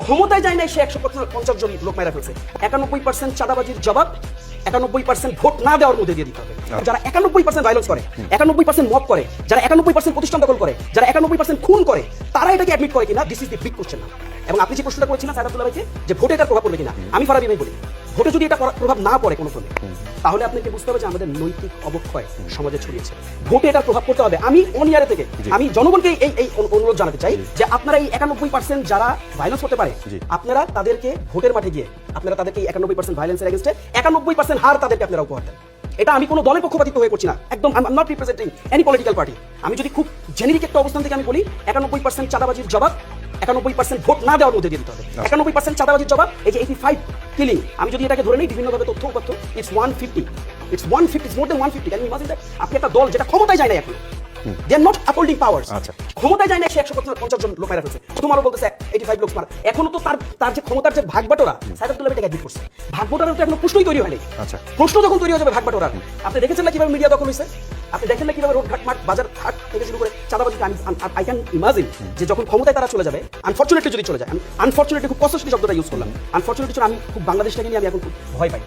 ক্ষমতায় যায় না, সে 150 জন লোক মেরা ফেলছে। 91% চাঁদাবাজির জবাব 91% ভোট না দেওয়ার মধ্যে দিয়ে দিতে হবে। যারা 91% ভায়োলেন্স করে, 91% মব করে, যারা 91% প্রতিষ্ঠান দখল করে, যারা 91% খুন করে, তারা এটাকে অ্যাডমিট করে কিনা, this is the big question. এবং আপনি যে প্রশ্নটা করেছিলেন সাইদ আব্দুল্লাহ ভাইকে, যে ভোটে এটার প্রভাব পড়বে কিনা, আমি ফারাবি ভাই বলি, ভোটে যদি এটা প্রভাব না পড়ে কোনো ক্রমে, তাহলে আপনাকে বুঝতে হবে যে আমাদের নৈতিক অবক্ষয় সমাজে ছড়িয়েছে। ভোটে এটার প্রভাব পড়তে হবে। আমি অনিয়ারে থেকে আমি জনগণকে এই অনুরোধ জানাতে চাই যে আপনারা এই 91% যারা ভায়োলেন্স করতে পারে, আপনারা তাদেরকে ভোটের মাঠে গিয়ে আপনারা তাদেরকে এই 91% ভায়োলেন্সের এগেইনস্টে 91% হার তাদেরকে আপনারা উপহার দেন। এটা আমি কোনো দলের পক্ষপাতিত্ব হয়ে করছি না, একদম I am not representing any political party. আমি যদি খুব জেনেরিক একটা অবস্থান থেকে আমি বলি, 91% চাঁদাবাজির জবাব 91% ভোট না দেওয়ার মধ্যে দিয়ে দিতে হবে। 91% চাঁদাবাজির জবাব, এই যে 85 কিলিং, আমি যদি এটাকে ধরে নিই বিভিন্নভাবে তথ্য উপাত্ত, it's 150, it's more than 150। Can you imagine that? আপনি একটা দল যেটা ক্ষমতায় যায় না এখন, দে আর নট আপহোল্ডিং পাওয়ার্স, ক্ষমতায় যায় না, সে 150 জন লোক মেরা ফেলছে, তোমারও বলতেছে 85 লোক মারা। এখনো তো তার যে ক্ষমতার যে ভাগ বাটোরা, সাইদ আব্দুল্লাহ এটাকে অ্যাডমিট করছে। ভাগ বাটোরার তো এখনো প্রশ্নই তৈরি হয়নি। প্রশ্ন যখন তৈরি হয়ে যাবে ভাগ বাটোরা, আপনি দেখেছেন না কিভাবে মিডিয়া দখল হয়েছে, আপনি দেখেন না কিভাবে রোড ঘাট মাঠ বাজার হাট থেকে শুরু করে চাঁদাবাজি। আই ক্যান ইমাজিন যে যখন ক্ষমতায় তারা চলে যাবে, আনফরচুনেটলি যদি চলে যায়, আমি আনফরচুনেটলি খুব কষ্টলি শব্দটা ইউজ করলাম, আনফরচুনেটলি আমি খুব বাংলাদেশটাকে নিয়ে আমি এখন খুব ভয় পাই।